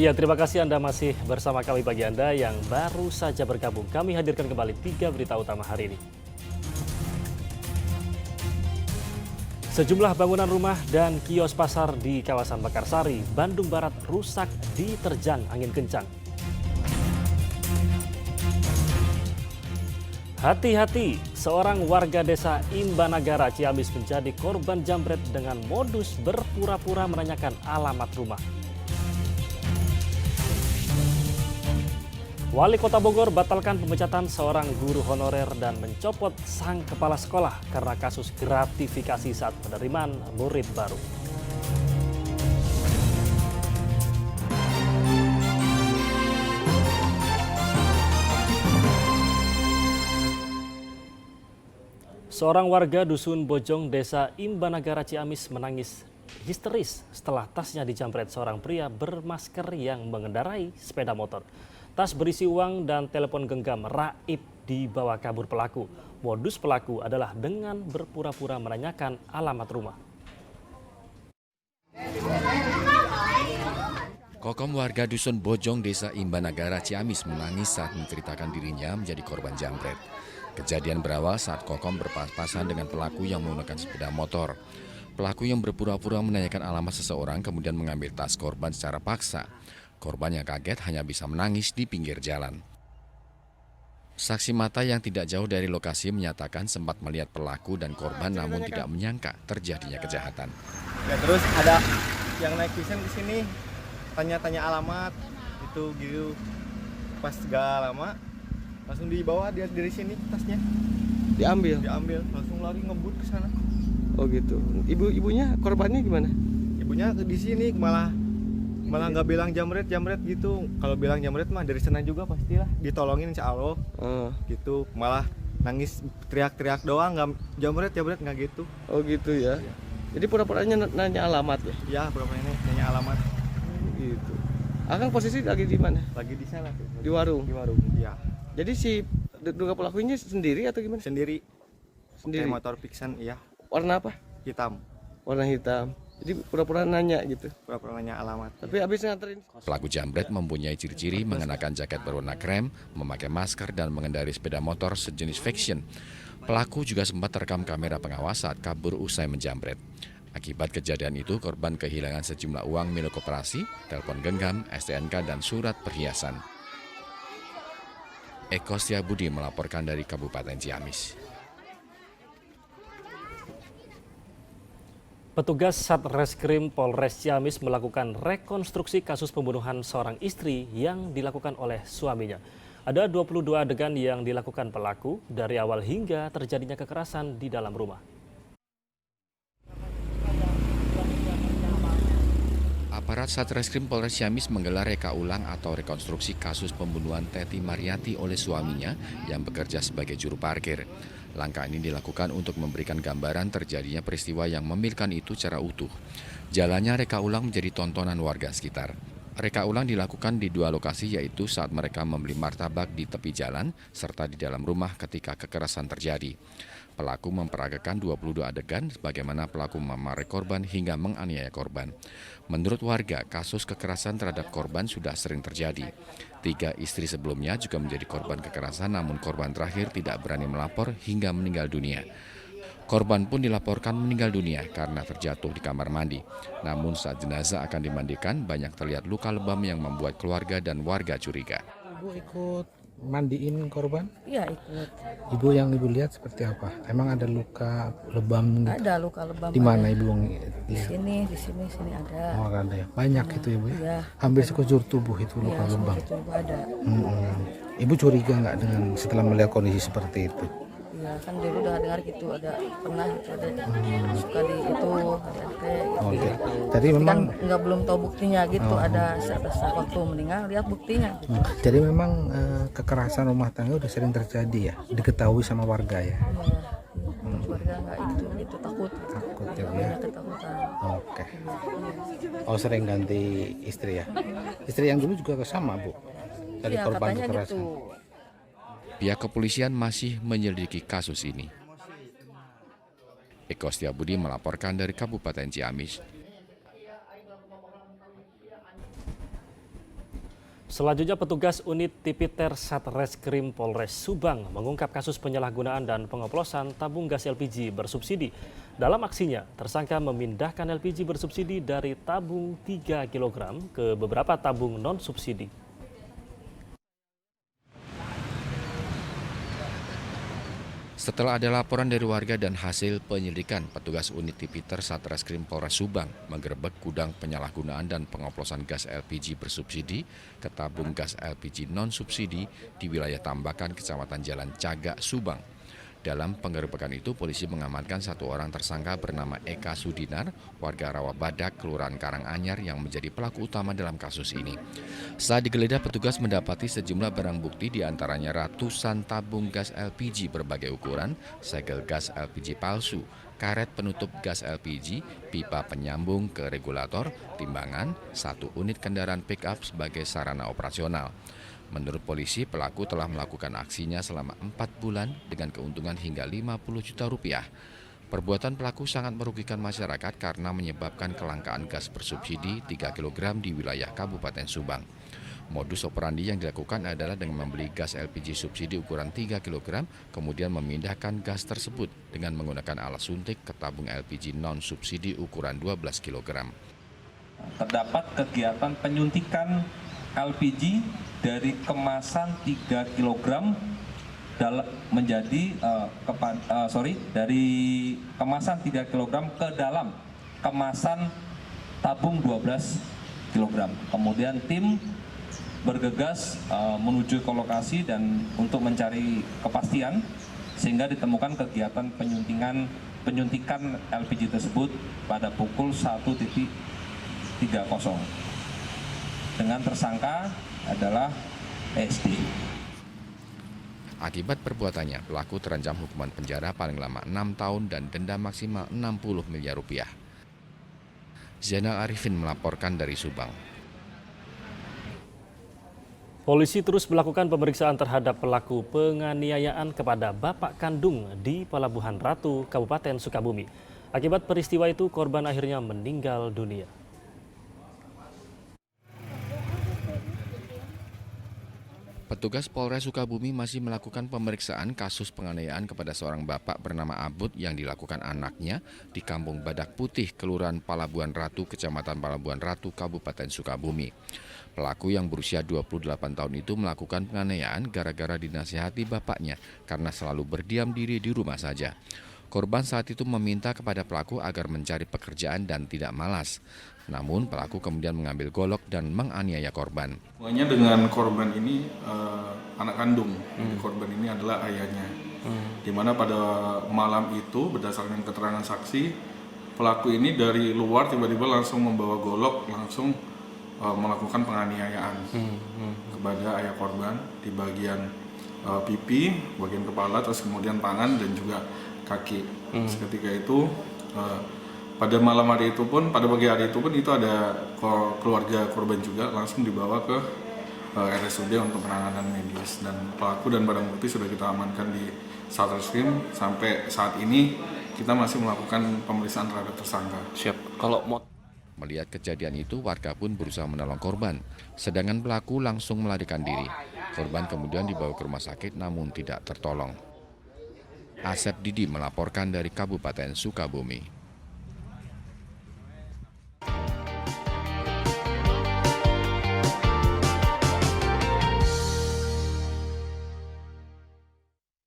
Ya, terima kasih Anda masih bersama kami. Bagi Anda yang baru saja bergabung, kami hadirkan kembali 3 berita utama hari ini. Sejumlah bangunan rumah dan kios pasar di kawasan Mekarsari, Bandung Barat rusak diterjang angin kencang. Hati-hati, seorang warga desa Imbanagara, Ciamis menjadi korban jambret dengan modus berpura-pura menanyakan alamat rumah. Wali Kota Bogor batalkan pemecatan seorang guru honorer dan mencopot sang kepala sekolah karena kasus gratifikasi saat penerimaan murid baru. Seorang warga Dusun Bojong, Desa Imbanagara, Ciamis menangis histeris setelah tasnya dijambret seorang pria bermasker yang mengendarai sepeda motor. Tas berisi uang dan telepon genggam raib dibawa kabur pelaku. Modus pelaku adalah dengan berpura-pura menanyakan alamat rumah. Kokom warga Dusun Bojong, Desa Imbanagara, Ciamis menangis saat menceritakan dirinya menjadi korban jambret. Kejadian berawal saat Kokom berpas-pasan dengan pelaku yang menggunakan sepeda motor. Pelaku yang berpura-pura menanyakan alamat seseorang kemudian mengambil tas korban secara paksa. Korban yang kaget hanya bisa menangis di pinggir jalan. Saksi mata yang tidak jauh dari lokasi menyatakan sempat melihat pelaku dan korban namun tidak menyangka terjadinya kejahatan. Ya, terus ada yang naik pisan di sini tanya-tanya alamat itu gitu. Pas gak lama langsung dibawa dia dari sini tasnya. Diambil Langsung lari ngebut ke sana. Oh gitu. Ibunya korbannya gimana? Ibunya di sini malah nggak bilang jamret gitu. Kalau bilang jamret mah dari sana juga pastilah ditolongin insya Allah. Gitu, malah nangis teriak-teriak doang, nggak jamret nggak gitu. Oh gitu ya. Ya. Jadi pura-puranya nanya alamat ya? Ya, berapa ini nanya alamat. Gitu. Akang posisi lagi di mana? Lagi di sana tuh. Di warung. Di warung. Ya. Jadi si duga pelakunya sendiri atau gimana? Sendiri. Sendiri. Pakai motor Vixen, iya. Warna apa? Hitam. Warna hitam. Jadi pura-pura nanya gitu. Pura-pura nanya alamat. Tapi habis nganterin. Pelaku jambret mempunyai ciri-ciri mengenakan jaket berwarna krem, memakai masker dan mengendarai sepeda motor sejenis Fiction. Pelaku juga sempat terekam kamera pengawas saat kabur usai menjambret. Akibat kejadian itu, korban kehilangan sejumlah uang milik koperasi, telepon genggam, STNK, dan surat perhiasan. Eko Setiabudi melaporkan dari Kabupaten Ciamis. Petugas Satreskrim Polres Ciamis melakukan rekonstruksi kasus pembunuhan seorang istri yang dilakukan oleh suaminya. Ada 22 adegan yang dilakukan pelaku dari awal hingga terjadinya kekerasan di dalam rumah. Aparat Satreskrim Polres Ciamis menggelar reka ulang atau rekonstruksi kasus pembunuhan Teti Mariati oleh suaminya yang bekerja sebagai juru parkir. Langkah ini dilakukan untuk memberikan gambaran terjadinya peristiwa yang memilukan itu secara utuh. Jalannya reka ulang menjadi tontonan warga sekitar. Reka ulang dilakukan di 2 lokasi, yaitu saat mereka membeli martabak di tepi jalan serta di dalam rumah ketika kekerasan terjadi. Pelaku memperagakan 22 adegan bagaimana pelaku memarahi korban hingga menganiaya korban. Menurut warga, kasus kekerasan terhadap korban sudah sering terjadi. 3 istri sebelumnya juga menjadi korban kekerasan, namun korban terakhir tidak berani melapor hingga meninggal dunia. Korban pun dilaporkan meninggal dunia karena terjatuh di kamar mandi. Namun saat jenazah akan dimandikan, banyak terlihat luka lebam yang membuat keluarga dan warga curiga. Ibu ikut mandiin korban? Iya, ikut. Ibu yang ibu lihat seperti apa? Emang ada luka lebam gitu? Ada luka lebam. Di mana ada. ibu Di lihat? sini ada. Oh ada ya. Banyak itu ya bu ya? Iya. Hampir sekujur tubuh itu luka Iya, lebam. itu ada. Ibu curiga nggak dengan setelah melihat kondisi seperti itu? Iya, kan dulu udah dengar gitu, pernah gitu ada suka di itu, Oh, gitu. Jadi Tapi memang kan nggak belum tahu buktinya gitu, ada saat waktu meninggal lihat buktinya. Gitu. jadi memang kekerasan rumah tangga udah sering terjadi ya, diketahui sama warga ya. Iya, keluarga nggak itu takut. Takut ya bu ya. Banyak ketakutan. Oke. Oh sering ganti istri ya. Istri yang dulu juga sama bu. Dari Iya, korban katanya kekerasan. gitu. Pihak kepolisian masih menyelidiki kasus ini. Eko Setiabudi melaporkan dari Kabupaten Ciamis. Selanjutnya, petugas unit Tipiter Satreskrim Polres Subang mengungkap kasus penyalahgunaan dan pengoplosan tabung gas LPG bersubsidi. Dalam aksinya, tersangka memindahkan LPG bersubsidi dari tabung 3 kg ke beberapa tabung non-subsidi. Setelah ada laporan dari warga dan hasil penyelidikan, petugas unit Tipiter Satreskrim Polres Subang menggerebek gudang penyalahgunaan dan pengoplosan gas LPG bersubsidi ke tabung gas LPG non-subsidi di wilayah Tambakan, Kecamatan Jalan Cagak, Subang. Dalam penggerebekan itu, polisi mengamankan satu orang tersangka bernama Eka Sudinar, warga Rawabadak, Kelurahan Karanganyar yang menjadi pelaku utama dalam kasus ini. Saat digeledah, petugas mendapati sejumlah barang bukti diantaranya ratusan tabung gas LPG berbagai ukuran, segel gas LPG palsu, karet penutup gas LPG, pipa penyambung ke regulator, timbangan, satu unit kendaraan pick-up sebagai sarana operasional. Menurut polisi, pelaku telah melakukan aksinya selama 4 bulan dengan keuntungan hingga 50 juta rupiah. Perbuatan pelaku sangat merugikan masyarakat karena menyebabkan kelangkaan gas bersubsidi 3 kg di wilayah Kabupaten Subang. Modus operandi yang dilakukan adalah dengan membeli gas LPG subsidi ukuran 3 kg, kemudian memindahkan gas tersebut dengan menggunakan alat suntik ke tabung LPG non-subsidi ukuran 12 kg. Terdapat kegiatan penyuntikan LPG dari kemasan 3 kg menjadi dari kemasan 3 kg ke dalam kemasan tabung 12 kg. Kemudian tim bergegas menuju ke lokasi dan untuk mencari kepastian sehingga ditemukan kegiatan penyuntikan LPG tersebut pada pukul 1.30 dengan tersangka adalah SD. Akibat perbuatannya, pelaku terancam hukuman penjara paling lama 6 tahun dan denda maksimal 60 miliar rupiah. Zainal Arifin melaporkan dari Subang. Polisi terus melakukan pemeriksaan terhadap pelaku penganiayaan kepada bapak kandung di Pelabuhan Ratu, Kabupaten Sukabumi. Akibat peristiwa itu, korban akhirnya meninggal dunia. Petugas Polres Sukabumi masih melakukan pemeriksaan kasus penganiayaan kepada seorang bapak bernama Abud yang dilakukan anaknya di Kampung Badak Putih, Kelurahan Pelabuhan Ratu, Kecamatan Pelabuhan Ratu, Kabupaten Sukabumi. Pelaku yang berusia 28 tahun itu melakukan penganiayaan gara-gara dinasihati bapaknya karena selalu berdiam diri di rumah saja. Korban saat itu meminta kepada pelaku agar mencari pekerjaan dan tidak malas. Namun pelaku kemudian mengambil golok dan menganiaya korban. Hubungannya dengan korban ini anak kandung. Korban ini adalah ayahnya. Di mana pada malam itu berdasarkan keterangan saksi, pelaku ini dari luar tiba-tiba langsung membawa golok, langsung melakukan penganiayaan kepada ayah korban di bagian pipi, bagian kepala, terus kemudian tangan dan juga kaki. Seketika itu pada malam hari itu pun, pada pagi hari itu pun itu ada keluarga korban juga langsung dibawa ke RSUD untuk penanganan medis, dan pelaku dan barang bukti sudah kita amankan di Satreskrim. Sampai saat ini kita masih melakukan pemeriksaan terhadap tersangka. Melihat kejadian itu, warga pun berusaha menolong korban, sedangkan pelaku langsung melarikan diri. Korban kemudian dibawa ke rumah sakit namun tidak tertolong. Asep Didi melaporkan dari Kabupaten Sukabumi.